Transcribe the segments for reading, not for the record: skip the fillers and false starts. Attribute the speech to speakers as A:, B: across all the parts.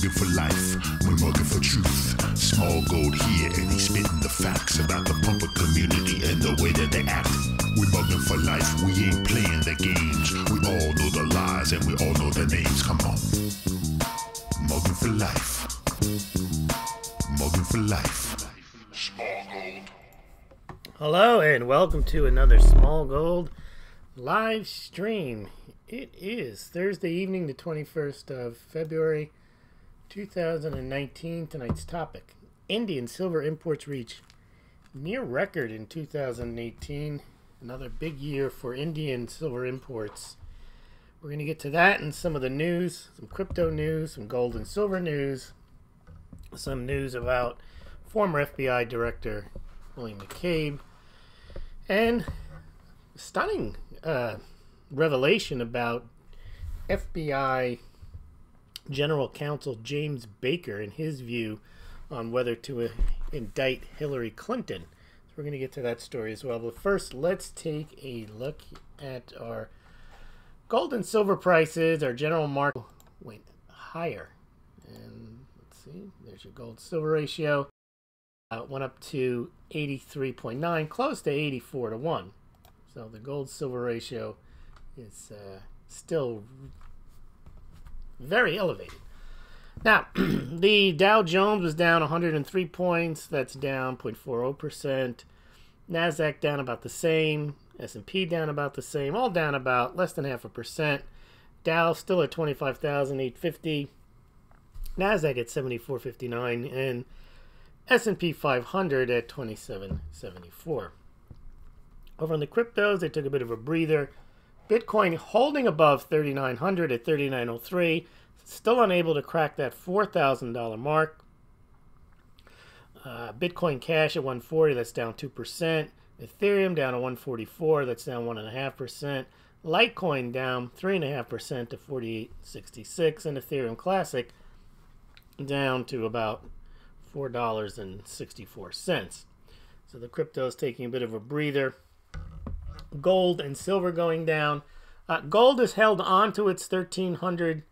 A: mugging for life, we mugging for truth. Smaulgld here, and he's spitting the facts about the pumper community and the way that they act. We mugging for life, we ain't playing the games. We all know the lies and we all know the names. Come on, mugging for life, mugging for life. Smaulgld.
B: Hello and welcome to another Smaulgld live stream. It is Thursday evening, the 21st of February, 2019. Tonight's topic: Indian silver imports reach near record in 2018. Another big year for Indian silver imports. We're going to get to that and some of the news, some crypto news, some gold and silver news, some news about former FBI Director William McCabe, and stunning revelation about FBI General Counsel James Baker and his view on whether to indict Hillary Clinton. So we're going to get to that story as well. But first, let's take a look at our gold and silver prices. Our general market went higher. And let's see, there's your gold-silver ratio. It went up to 83.9, close to 84 to 1. So the gold-silver ratio is still very elevated. Now, the Dow Jones was down 103 points. That's down 0.40%. NASDAQ down about the same. S&P down about the same. All down about less than 0.5%. Dow still at 25,850. NASDAQ at 74.59. And S&P 500 at 27.74. Over on the cryptos, they took a bit of a breather. Bitcoin holding above 3,900 at 3,903. Still unable to crack that $4,000 mark. Bitcoin Cash at 140, that's down 2%. Ethereum down to 144, that's down 1.5%. Litecoin down 3.5% to 48.66. And Ethereum Classic down to about $4.64. So the crypto is taking a bit of a breather. Gold and silver going down. Gold has held on to its $1,300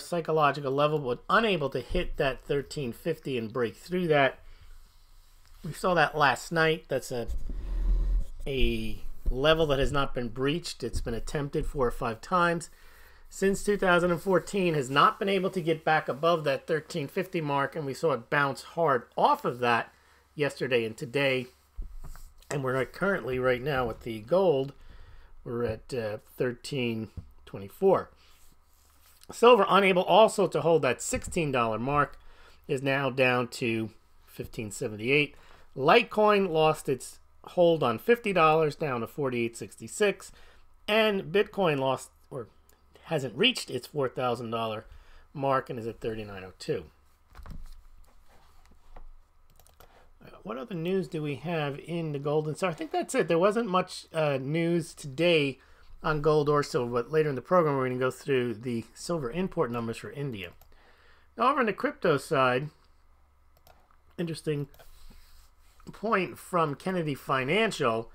B: psychological level, but unable to hit that $1,350 and break through that. We saw that last night. That's a level that has not been breached. It's been attempted 4 or 5 times since 2014, has not been able to get back above that $1,350 mark, and we saw it bounce hard off of that yesterday and today. And we're currently right now with the gold, we're at 13.24. Silver, unable also to hold that $16 mark, is now down to 15.78. Litecoin lost its hold on $50, down to 48.66, and Bitcoin lost or hasn't reached its $4,000 mark and is at 39.02. What other news do we have in the gold and silver? I think that's it. There wasn't much news today on gold or silver, but later in the program we're going to go through the silver import numbers for India. Now over on the crypto side, interesting point from Kennedy Financial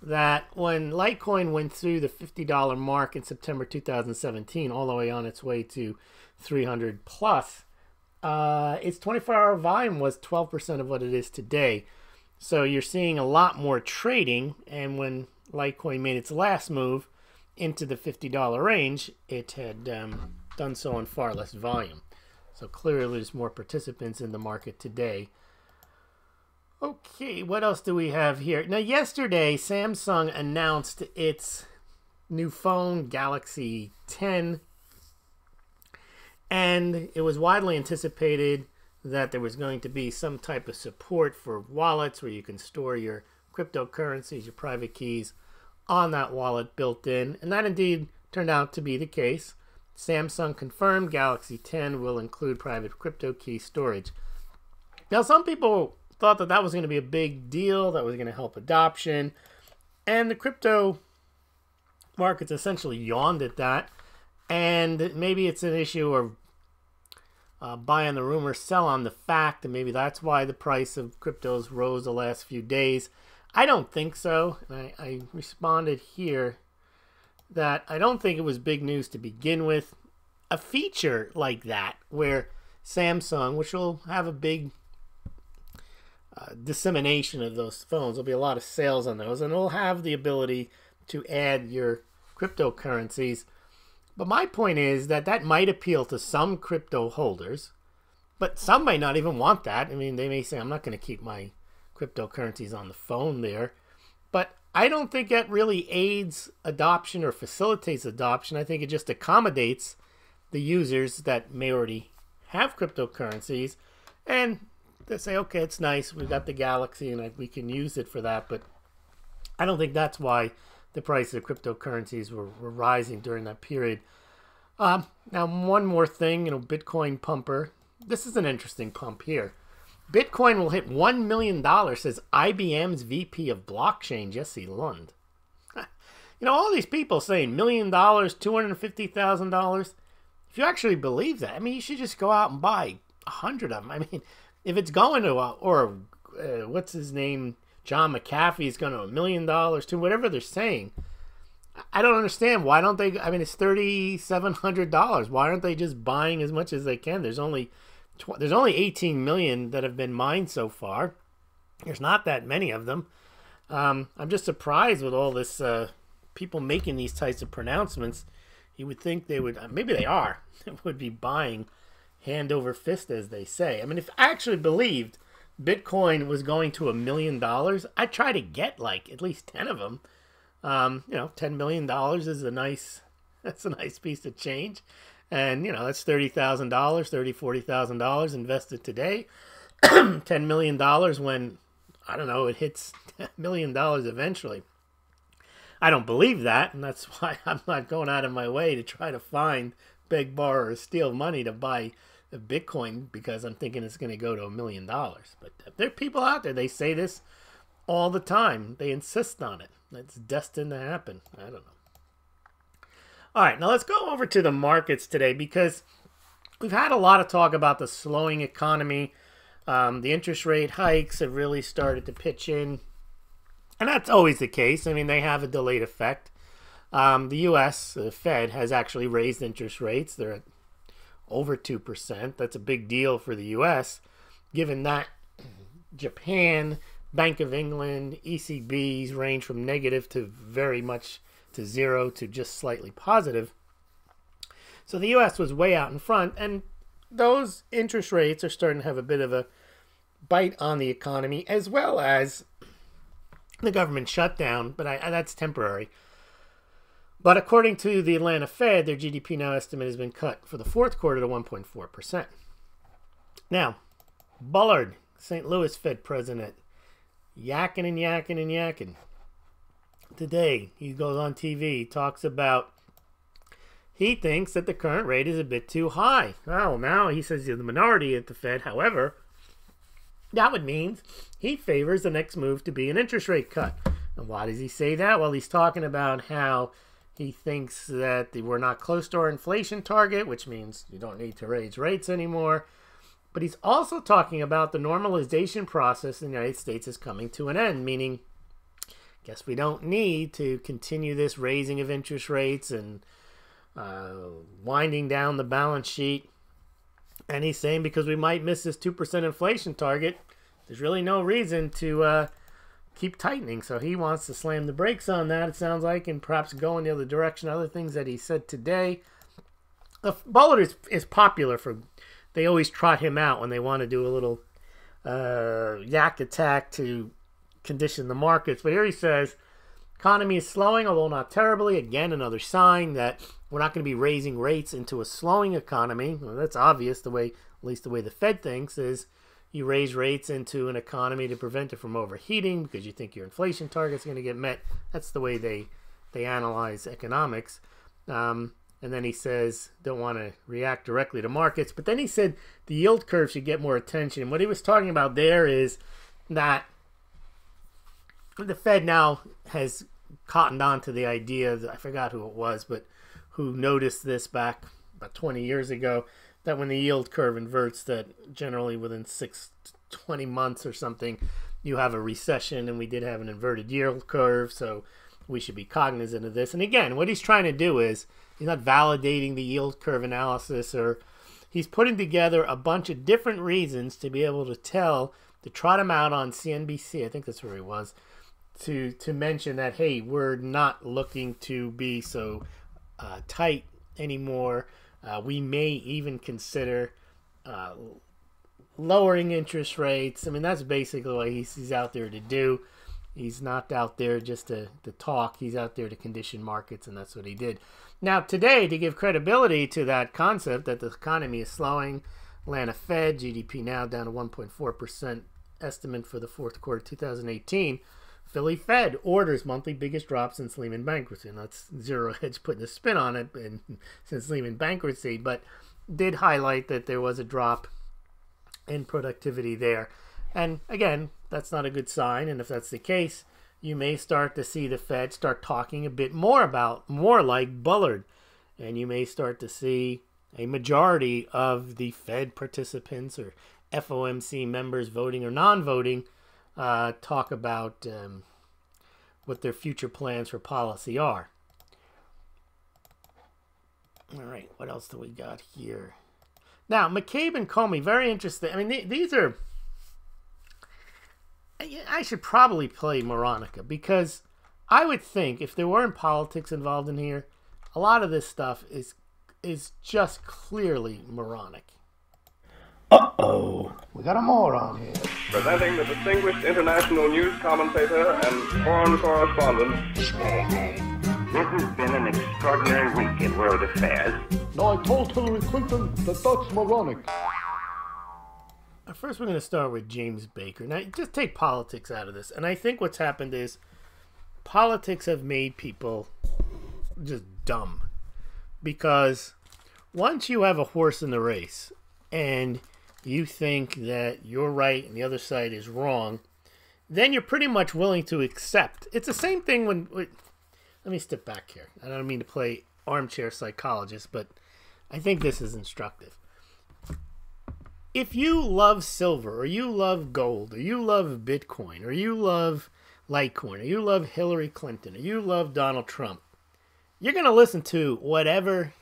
B: that when Litecoin went through the $50 mark in September 2017, all the way on its way to 300 plus, its 24-hour volume was 12% of what it is today. So you're seeing a lot more trading, and when Litecoin made its last move into the $50 range, it had done so on far less volume. So clearly there's more participants in the market today. Okay, what else do we have here? Now yesterday, Samsung announced its new phone, Galaxy 10. And it was widely anticipated that there was going to be some type of support for wallets where you can store your cryptocurrencies, your private keys on that wallet built in. And that indeed turned out to be the case. Samsung confirmed Galaxy 10 will include private crypto key storage. Now, some people thought that that was going to be a big deal, that was going to help adoption. And the crypto markets essentially yawned at that. And maybe it's an issue of buy on the rumor, sell on the fact, and maybe that's why the price of cryptos rose the last few days. I don't think so. And I responded here that I don't think it was big news to begin with. A feature like that, where Samsung, which will have a big dissemination of those phones. There'll be a lot of sales on those, and it'll have the ability to add your cryptocurrencies. But my point is that that might appeal to some crypto holders, but some might not even want that. I mean, they may say, I'm not going to keep my cryptocurrencies on the phone there. But I don't think that really aids adoption or facilitates adoption. I think it just accommodates the users that may already have cryptocurrencies, and they say, okay, it's nice, we've got the Galaxy and we can use it for that. But I don't think that's why the price of cryptocurrencies were rising during that period. Now, one more thing, Bitcoin pumper. This is an interesting pump here. Bitcoin will hit $1 million, says IBM's VP of blockchain, Jesse Lund. All these people saying $1 million, $250,000. If you actually believe that, I mean, you should just go out and buy 100 of them. I mean, if it's going to, what's his name, John McAfee is going to $1 million to whatever they're saying. I don't understand. Why don't they? I mean, it's $3,700. Why aren't they just buying as much as they can? There's only 18 million that have been mined so far. There's not that many of them. I'm just surprised with all this people making these types of pronouncements. You would think they would, maybe they are, would be buying hand over fist, as they say. I mean, if I actually believed Bitcoin was going to $1 million, I'd try to get like at least 10 of them. $10 million is that's a nice piece of change. And, that's $30,000, $40,000 invested today. $10 million when, I don't know, it hits $1 million eventually. I don't believe that, and that's why I'm not going out of my way to try to find, beg, borrow, or steal money to buy a Bitcoin, because I'm thinking it's going to go to $1 million. But there are people out there, they say this all the time. They insist on it. It's destined to happen. I don't know. All right, now let's go over to the markets today, because we've had a lot of talk about the slowing economy. The interest rate hikes have really started to pitch in. And that's always the case. I mean, they have a delayed effect. The U.S., the Fed, has actually raised interest rates. They're at over 2%. That's a big deal for the U.S., given that Japan, Bank of England, ECBs range from negative to very much to zero to just slightly positive. So the U.S. was way out in front, and those interest rates are starting to have a bit of a bite on the economy, as well as the government shutdown, but that's temporary. But according to the Atlanta Fed, their GDP now estimate has been cut for the fourth quarter to 1.4%. Now, Bullard, St. Louis Fed president, yakking and yakking and yakking. Today, he goes on TV, talks about he thinks that the current rate is a bit too high. Well, now he says he's the minority at the Fed. However, that would mean he favors the next move to be an interest rate cut. And why does he say that? Well, he's talking about how he thinks that we're not close to our inflation target, which means you don't need to raise rates anymore. But he's also talking about the normalization process in the United States is coming to an end, meaning guess we don't need to continue this raising of interest rates and winding down the balance sheet. And he's saying because we might miss this 2% inflation target, there's really no reason to keep tightening. So he wants to slam the brakes on that, it sounds like, and perhaps go in the other direction. Other things that he said today. Bullard is popular for, they always trot him out when they want to do a little yak attack to condition the markets. But here he says, economy is slowing, although not terribly. Again, another sign that we're not going to be raising rates into a slowing economy. Well, that's obvious, at least the way the Fed thinks, is you raise rates into an economy to prevent it from overheating because you think your inflation target's going to get met. That's the way they analyze economics. And then he says, don't want to react directly to markets. But then he said the yield curve should get more attention. And what he was talking about there is that the Fed now has cottoned on to the idea, that I forgot who it was, but who noticed this back about 20 years ago, that when the yield curve inverts, that generally within 6 to 20 months or something, you have a recession, and we did have an inverted yield curve, so we should be cognizant of this. And again, what he's trying to do is, he's not validating the yield curve analysis, or he's putting together a bunch of different reasons to be able to trot him out on CNBC, I think that's where he was, to mention that, hey, we're not looking to be so tight anymore. We may even consider lowering interest rates. I mean, that's basically what he's out there to do. He's not out there just to talk. He's out there to condition markets, and that's what he did. Now, today, to give credibility to that concept that the economy is slowing, Atlanta Fed, GDP now down to 1.4% estimate for the fourth quarter 2018. Philly Fed orders monthly biggest drop since Lehman bankruptcy. And that's Zero Hedge putting a spin on it since Lehman bankruptcy, but did highlight that there was a drop in productivity there. And again, that's not a good sign. And if that's the case, you may start to see the Fed start talking a bit more like Bullard. And you may start to see a majority of the Fed participants or FOMC members, voting or non-voting, talk about what their future plans for policy are. All right, what else do we got here? Now, McCabe and Comey, very interesting. I mean, these are... I should probably play Moronica, because I would think if there weren't politics involved in here, a lot of this stuff is just clearly moronic.
C: Uh-oh, we got a moron here.
D: Presenting the distinguished international news commentator and foreign correspondent,
E: Smaulgld. This has been an extraordinary week in world affairs.
C: No, I told Hillary Clinton that that's moronic.
B: First, we're going to start with James Baker. Now, just take politics out of this. And I think what's happened is politics have made people just dumb. Because once you have a horse in the race and you think that you're right and the other side is wrong, then you're pretty much willing to accept. It's the same thing when... Let me step back here. I don't mean to play armchair psychologist, but I think this is instructive. If you love silver, or you love gold, or you love Bitcoin, or you love Litecoin, or you love Hillary Clinton, or you love Donald Trump, you're going to listen to whatever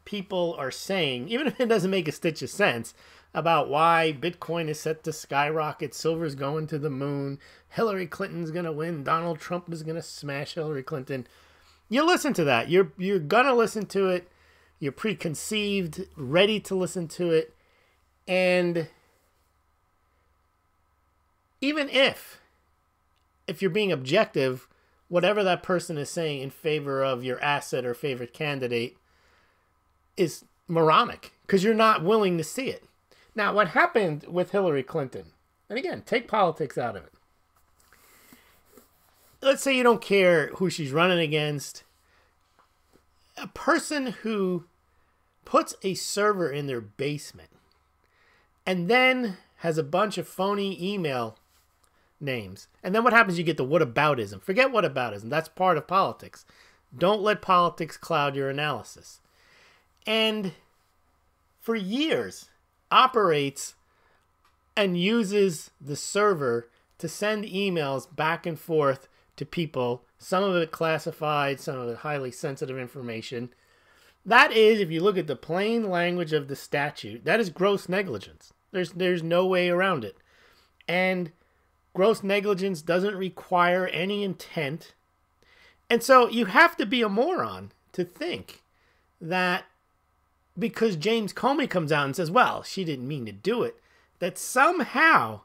B: people are saying, even if it doesn't make a stitch of sense, about why Bitcoin is set to skyrocket, silver's going to the moon, Hillary Clinton's going to win, Donald Trump is going to smash Hillary Clinton. You listen to that. You're going to listen to it. You're preconceived, ready to listen to it. And even if you're being objective, whatever that person is saying in favor of your asset or favorite candidate is moronic, because you're not willing to see it. Now, what happened with Hillary Clinton, and again, take politics out of it. Let's say you don't care who she's running against. A person who puts a server in their basement and then has a bunch of phony email names. And then what happens? You get the whataboutism. Forget whataboutism. That's part of politics. Don't let politics cloud your analysis. And for years, operates and uses the server to send emails back and forth to people. Some of it classified, some of it highly sensitive information. That is, if you look at the plain language of the statute, that is gross negligence. There's no way around it. And gross negligence doesn't require any intent. And so you have to be a moron to think that because James Comey comes out and says, well, she didn't mean to do it, that somehow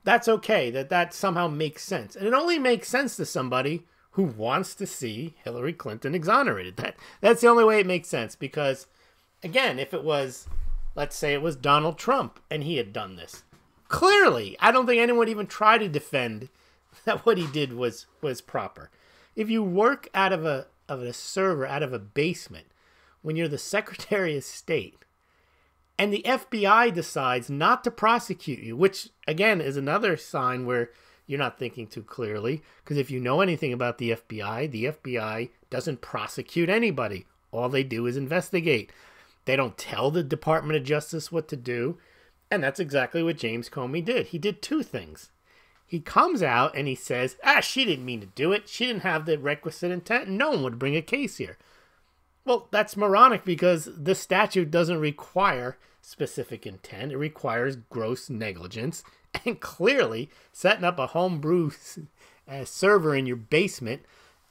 B: that's okay, that somehow makes sense. And it only makes sense to somebody who wants to see Hillary Clinton exonerated. That's the only way it makes sense. Because, again, if it was, let's say it was Donald Trump and he had done this, clearly, I don't think anyone would even try to defend that what he did was proper. If you work out of a server, out of a basement, when you're the Secretary of State, and the FBI decides not to prosecute you, which, again, is another sign where you're not thinking too clearly, because if you know anything about the FBI doesn't prosecute anybody. All they do is investigate. They don't tell the Department of Justice what to do, and that's exactly what James Comey did. He did two things. He comes out and he says, she didn't mean to do it. She didn't have the requisite intent. No one would bring a case here. Well, that's moronic because the statute doesn't require specific intent. It requires gross negligence. And clearly, setting up a homebrew server in your basement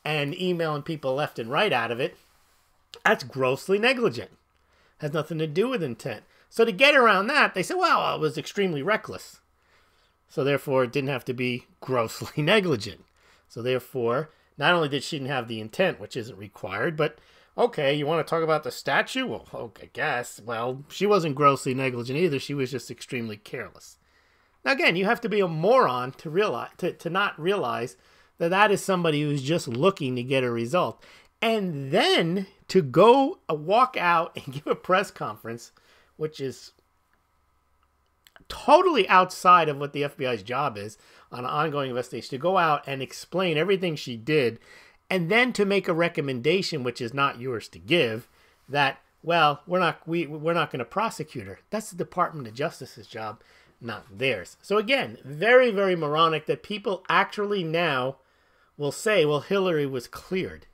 B: and emailing people left and right out of it, that's grossly negligent. Has nothing to do with intent. So to get around that, they said, well, it was extremely reckless. So therefore, it didn't have to be grossly negligent. So therefore, not only did she didn't have the intent, which isn't required, but okay, you want to talk about the statute? Well, okay, I guess. Well, she wasn't grossly negligent either. She was just extremely careless. Now, again, you have to be a moron to realize to not realize that that is somebody who's just looking to get a result. And then to go walk out and give a press conference, which is totally outside of what the FBI's job is on an ongoing investigation, to go out and explain everything she did, and then to make a recommendation, which is not yours to give, that, well, we're not going to prosecute her. That's the Department of Justice's job, not theirs. So again, very, very moronic that people actually now will say, well, Hillary was cleared.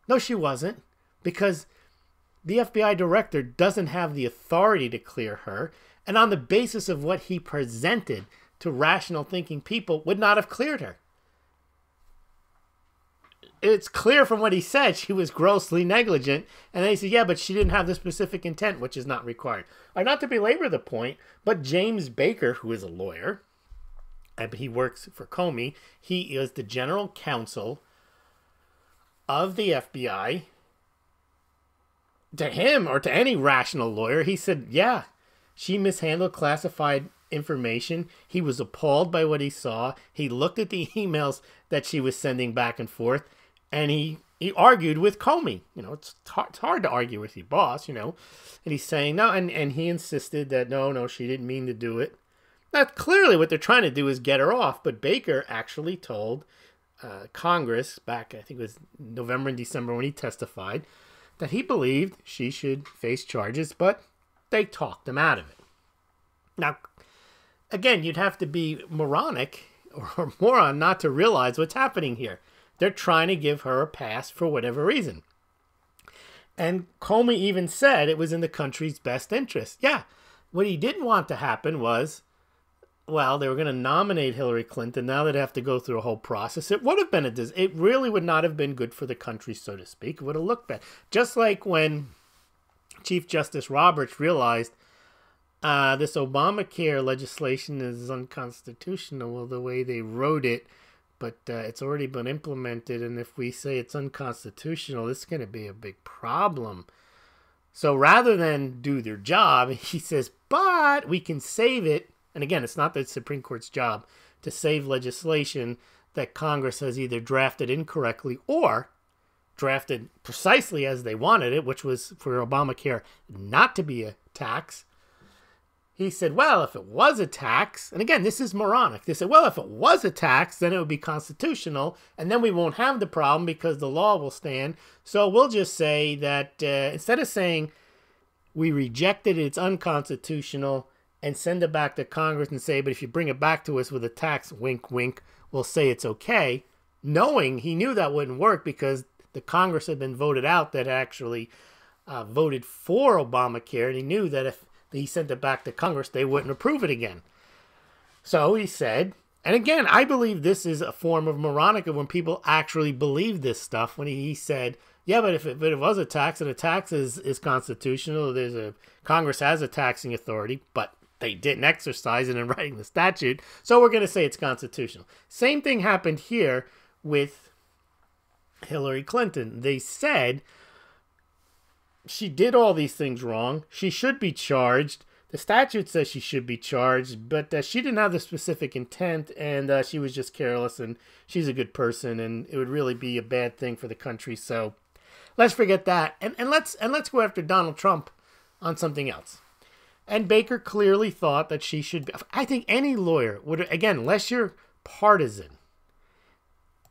B: No, she wasn't, because the FBI director doesn't have the authority to clear her, and on the basis of what he presented to rational thinking people, would not have cleared her. It's clear from what he said she was grossly negligent, and then he said, yeah, but she didn't have the specific intent, which is not required. Not to belabor the point, but James Baker, who is a lawyer, but he works for Comey, he is the general counsel of the FBI. To him, or to any rational lawyer, he said, yeah, she mishandled classified information. He was appalled by what he saw. He looked at the emails that she was sending back and forth, and he argued with Comey. It's hard to argue with your boss, And he's saying, no, and he insisted that, no, she didn't mean to do it. Now, clearly what they're trying to do is get her off, but Baker actually told Congress back, I think it was November and December when he testified, that he believed she should face charges, but they talked him out of it. Now, again, you'd have to be moronic or moron not to realize what's happening here. They're trying to give her a pass for whatever reason. And Comey even said it was in the country's best interest. Yeah, what he didn't want to happen was, well, they were going to nominate Hillary Clinton. Now they'd have to go through a whole process. It would have been it really would not have been good for the country, so to speak. It would have looked bad. Just like when Chief Justice Roberts realized this Obamacare legislation is unconstitutional the way they wrote it, but it's already been implemented, and if we say it's unconstitutional, it's going to be a big problem. So rather than do their job, he says, but we can save it. And again, it's not the Supreme Court's job to save legislation that Congress has either drafted incorrectly or drafted precisely as they wanted it, which was for Obamacare not to be a tax. He said, well, if it was a tax, and again, this is moronic. They said, well, if it was a tax, then it would be constitutional, and then we won't have the problem because the law will stand. So we'll just say that instead of saying we rejected it, it's unconstitutional, and send it back to Congress and say, but if you bring it back to us with a tax, wink, wink, we'll say it's okay, knowing he knew that wouldn't work because the Congress had been voted out that actually voted for Obamacare, and he knew that if he sent it back to Congress, they wouldn't approve it again. So he said, and again, I believe this is a form of moronic when people actually believe this stuff, when he said, yeah, but if it was a tax, and a tax is constitutional, Congress has a taxing authority, but they didn't exercise it in writing the statute, so we're going to say it's constitutional. Same thing happened here with Hillary Clinton. They said she did all these things wrong. She should be charged. The statute says she should be charged, but she didn't have the specific intent, and she was just careless, and she's a good person, and it would really be a bad thing for the country. So let's forget that, and let's go after Donald Trump on something else. And Baker clearly thought that she should be. I think any lawyer would, again, unless you're partisan,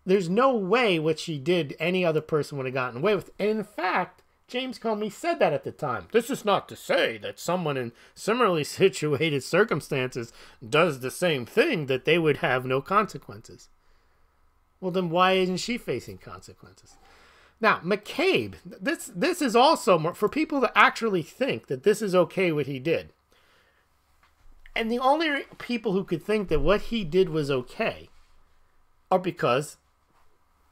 B: there's no way what she did any other person would have gotten away with. And in fact, James Comey said that at the time. This is not to say that someone in similarly situated circumstances does the same thing, that they would have no consequences. Well, then why isn't she facing consequences? Now, McCabe, this is also more, for people to actually think that this is okay what he did. And the only people who could think that what he did was okay are because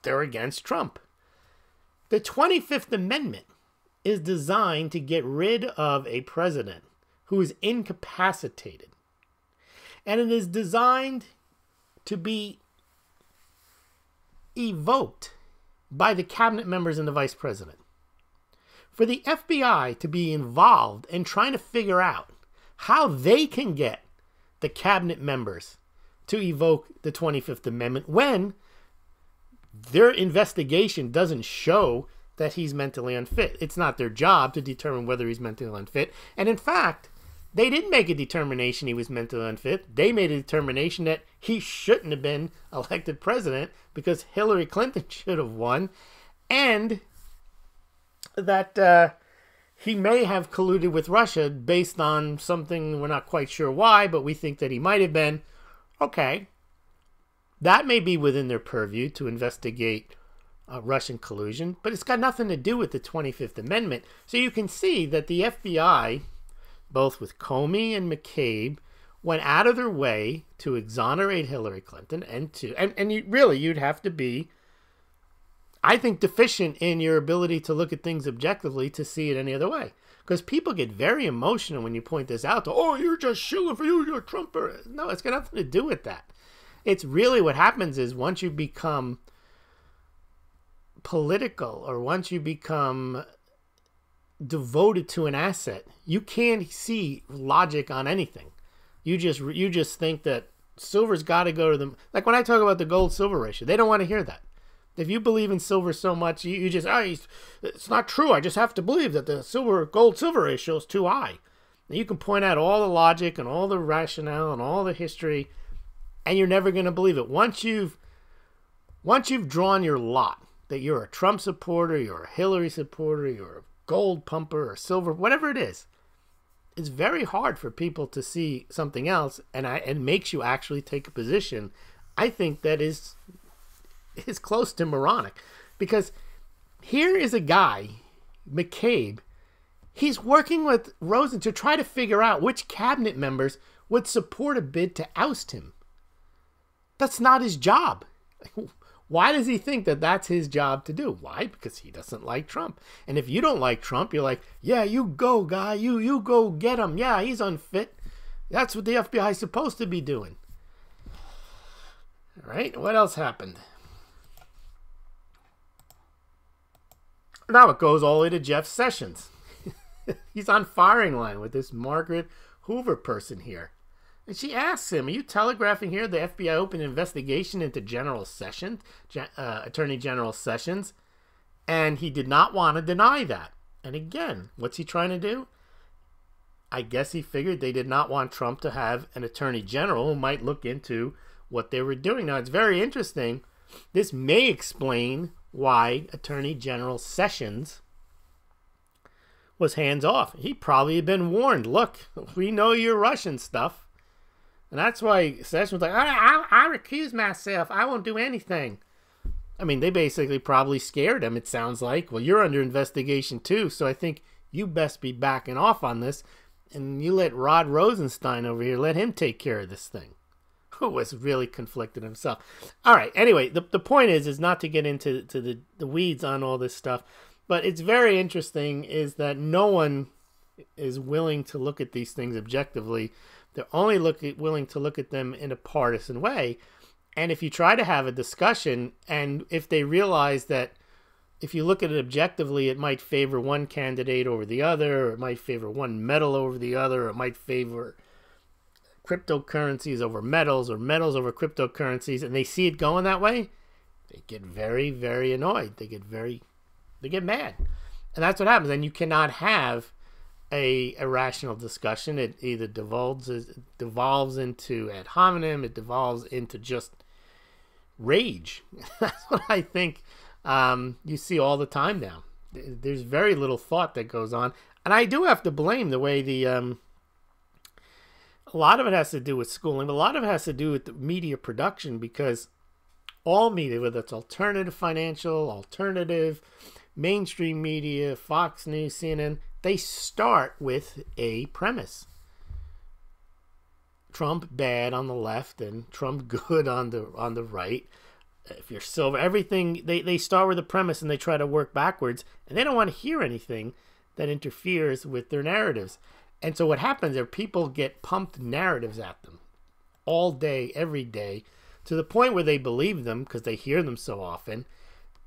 B: they're against Trump. The 25th Amendment is designed to get rid of a president who is incapacitated. And it is designed to be evoked by the cabinet members and the vice president. For the FBI to be involved in trying to figure out how they can get the cabinet members to evoke the 25th Amendment when their investigation doesn't show that he's mentally unfit. It's not their job to determine whether he's mentally unfit. And in fact, they didn't make a determination he was mentally unfit. They made a determination that he shouldn't have been elected president because Hillary Clinton should have won, and that he may have colluded with Russia based on something we're not quite sure why, but we think that he might have been. Okay, that may be within their purview to investigate Russian collusion, but it's got nothing to do with the 25th Amendment. So you can see that the FBI, both with Comey and McCabe, went out of their way to exonerate Hillary Clinton and you'd have to be, I think, deficient in your ability to look at things objectively to see it any other way. Because people get very emotional when you point this out to, oh, you're just shilling for you, you're a Trumper. No, it's got nothing to do with that. It's really what happens is once you become political or once you become devoted to an asset, you can't see logic on anything. You just think that silver's got to go to them. Like when I talk about the gold-silver ratio, they don't want to hear that. If you believe in silver so much, you just, it's not true. I just have to believe that the gold-silver ratio is too high. And you can point out all the logic and all the rationale and all the history, and you're never going to believe it. Once you've drawn your lot, that you're a Trump supporter, you're a Hillary supporter, you're a gold pumper or silver, whatever it is, it's very hard for people to see something else, and it makes you actually take a position. I think that is close to moronic, because here is a guy, McCabe, he's working with Rosen to try to figure out which cabinet members would support a bid to oust him. That's not his job. Why does he think that that's his job to do? Why? Because he doesn't like Trump. And if you don't like Trump, you're like, yeah, you go, guy. You go get him. Yeah, he's unfit. That's what the FBI is supposed to be doing. All right, what else happened? Now it goes all the way to Jeff Sessions. He's on firing line with this Margaret Hoover person here. And she asks him, are you telegraphing here the FBI opened an investigation into Attorney General Sessions? And he did not want to deny that. And again, what's he trying to do? I guess he figured they did not want Trump to have an Attorney General who might look into what they were doing. Now, it's very interesting. This may explain why Attorney General Sessions was hands off. He probably had been warned, look, we know your Russian stuff. And that's why Sessions was like, I recuse myself. I won't do anything. I mean, they basically probably scared him, it sounds like. Well, you're under investigation too, so I think you best be backing off on this. And you let Rod Rosenstein over here, let him take care of this thing. Who was really conflicted himself. All right, anyway, the point is not to get into the weeds on all this stuff. But it's very interesting is that no one is willing to look at these things objectively. They're only willing to look at them in a partisan way. And if you try to have a discussion, and if they realize that if you look at it objectively, it might favor one candidate over the other, or it might favor one metal over the other, or it might favor cryptocurrencies over metals, or metals over cryptocurrencies, and they see it going that way, they get very, very annoyed. They get mad. And that's what happens. And you cannot have a rational discussion. It either devolves into ad hominem, it devolves into just rage. That's what I think you see all the time now. There's very little thought that goes on. And I do have to blame the way a lot of it has to do with schooling, but a lot of it has to do with the media production, because all media, whether it's alternative financial, alternative, mainstream media, Fox News, CNN, they start with a premise. Trump bad on the left and Trump good on the right. If you're silver, everything, they start with a premise and they try to work backwards, and they don't want to hear anything that interferes with their narratives. And so what happens is people get pumped narratives at them all day, every day, to the point where they believe them because they hear them so often.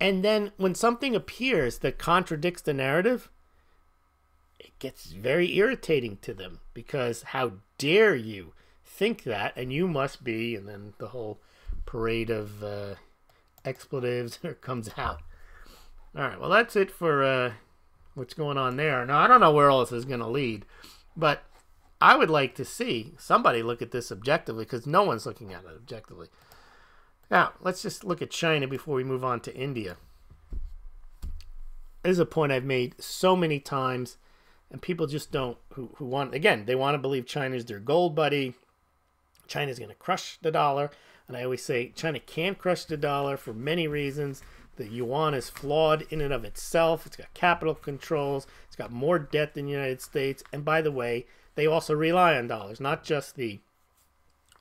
B: And then when something appears that contradicts the narrative, it gets very irritating to them, because how dare you think that, and you must be, and then the whole parade of expletives comes out. All right, well, that's it for what's going on there. Now, I don't know where all this is going to lead, but I would like to see somebody look at this objectively, because no one's looking at it objectively. Now, let's just look at China before we move on to India. This is a point I've made so many times, and people just don't, who want, again, they want to believe China's their gold buddy. China's going to crush the dollar. And I always say China can't crush the dollar for many reasons. The yuan is flawed in and of itself. It's got capital controls. It's got more debt than the United States. And by the way, they also rely on dollars, not just the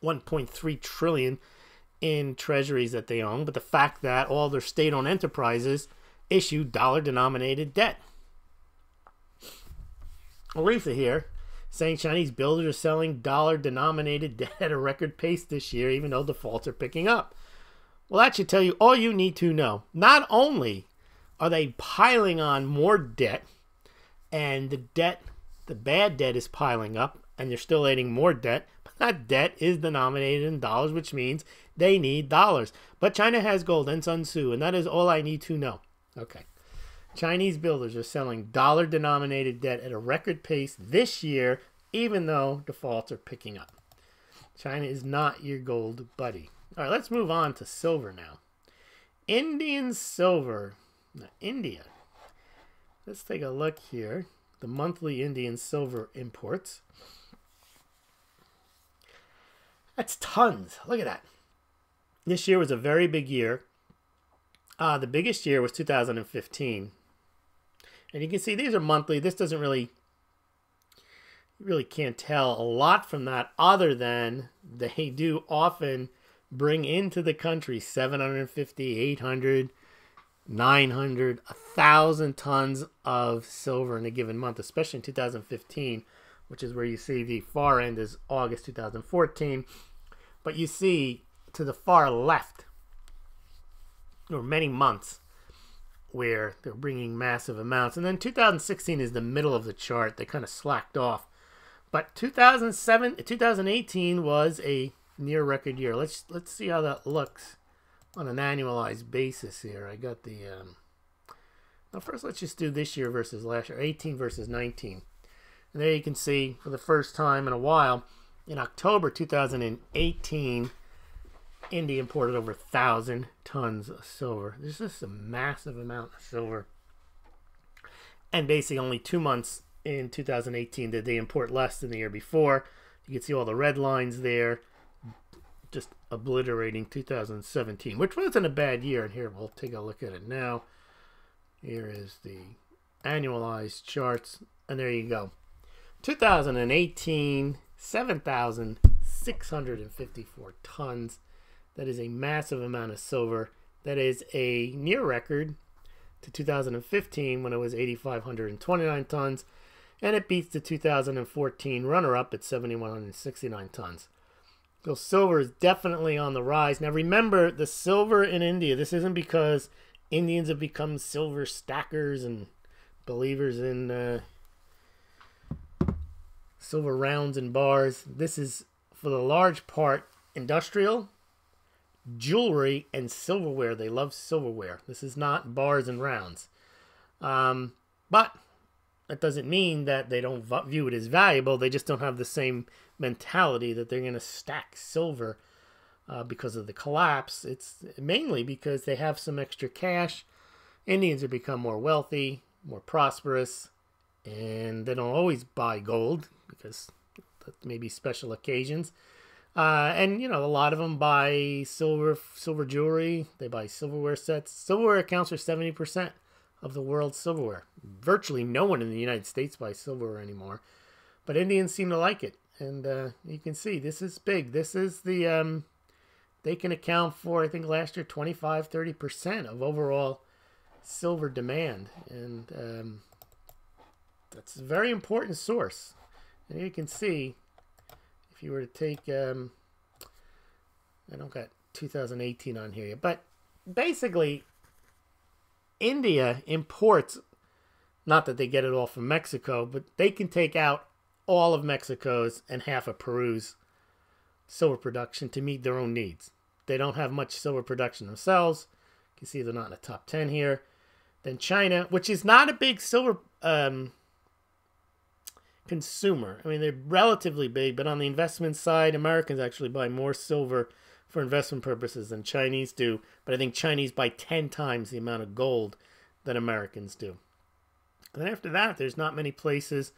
B: 1.3 trillion in treasuries that they own, but the fact that all their state-owned enterprises issue dollar-denominated debt. Aretha here, saying Chinese builders are selling dollar-denominated debt at a record pace this year, even though defaults are picking up. Well, that should tell you all you need to know. Not only are they piling on more debt, and the bad debt is piling up, and they're still adding more debt, but that debt is denominated in dollars, which means they need dollars. But China has gold and Sun Tzu, and that is all I need to know. Okay. Chinese builders are selling dollar-denominated debt at a record pace this year, even though defaults are picking up. China is not your gold buddy. All right, let's move on to silver now. Indian silver. Now, India. Let's take a look here. The monthly Indian silver imports. That's tons. Look at that. This year was a very big year. The biggest year was 2015. And you can see these are monthly. This doesn't really, you really can't tell a lot from that, other than they do often bring into the country 750, 800, 900, 1,000 tons of silver in a given month, especially in 2015, which is where you see the far end is August 2014. But you see to the far left, there were many months where they're bringing massive amounts. And then 2016 is the middle of the chart. They kind of slacked off. But 2018 was a near record year. Let's see how that looks on an annualized basis here. I got the... Now first, let's just do this year versus last year. 18 versus 19. And there you can see, for the first time in a while, in October 2018... India imported over 1,000 tons of silver. This is a massive amount of silver. And basically only 2 months in 2018 did they import less than the year before. You can see all the red lines there, just obliterating 2017, which wasn't a bad year. And here, we'll take a look at it now. Here is the annualized charts. And there you go. 2018, 7,654 tons. That is a massive amount of silver. That is a near record to 2015 when it was 8,529 tons. And it beats the 2014 runner-up at 7,169 tons. So silver is definitely on the rise. Now remember, the silver in India, this isn't because Indians have become silver stackers and believers in silver rounds and bars. This is, for the large part, industrial, jewelry, and silverware. They love silverware. This is not bars and rounds. But that doesn't mean that they don't view it as valuable. They just don't have the same mentality that they're going to stack silver because of the collapse. It's mainly because they have some extra cash. Indians have become more wealthy, more prosperous, and they don't always buy gold because that may be special occasions. And, you know, a lot of them buy silver jewelry. They buy silverware sets. Silverware accounts for 70% of the world's silverware. Virtually no one in the United States buys silverware anymore, but Indians seem to like it. And you can see this is big. This is the, they can account for, I think last year, 25-30% of overall silver demand. And that's a very important source. And you can see, if you were to take, I don't got 2018 on here yet, but basically, India imports, not that they get it all from Mexico, but they can take out all of Mexico's and half of Peru's silver production to meet their own needs. They don't have much silver production themselves. You can see they're not in the top 10 here. Then China, which is not a big silver consumer. I mean, they're relatively big, but on the investment side, Americans actually buy more silver for investment purposes than Chinese do. But I think Chinese buy 10 times the amount of gold that Americans do. And then after that, there's not many places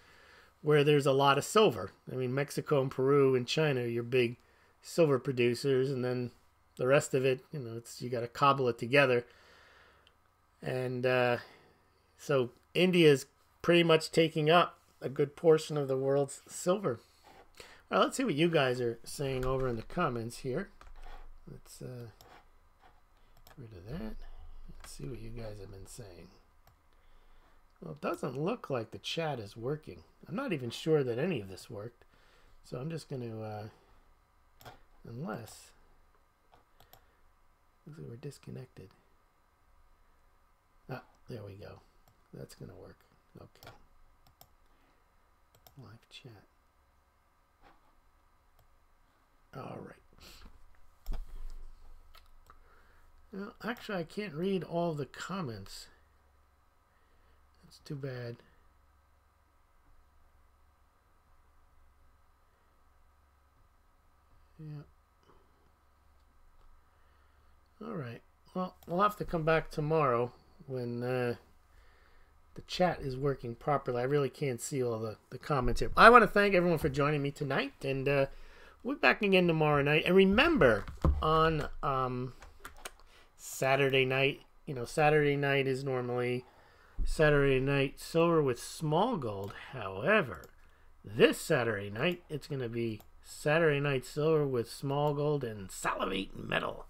B: where there's a lot of silver. I mean, Mexico and Peru and China are your big silver producers, and then the rest of it, you know, you got to cobble it together. And so India's pretty much taking up a good portion of the world's silver. All right, let's see what you guys are saying over in the comments here. Let's get rid of that. Let's see what you guys have been saying. Well, it doesn't look like the chat is working. I'm not even sure that any of this worked. So I'm just going to, unless, looks like we're disconnected. Ah, there we go. That's going to work. Okay. Live chat. All right. Well, actually, I can't read all the comments. That's too bad. Yeah. All right. Well, we'll have to come back tomorrow when the chat is working properly. I really can't see all the comments here. I want to thank everyone for joining me tonight, and we'll be back again tomorrow night. And remember, on Saturday night, you know, Saturday night is normally Saturday night silver with Smaulgld. However, this Saturday night, it's going to be Saturday night silver with Smaulgld and Salivate Metal.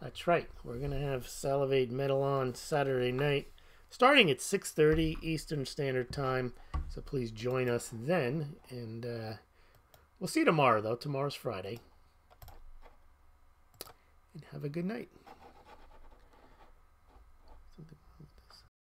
B: That's right. We're going to have Salivate Metal on Saturday night, starting at 6:30 Eastern Standard Time. So please join us then. And we'll see you tomorrow, though. Tomorrow's Friday. And have a good night.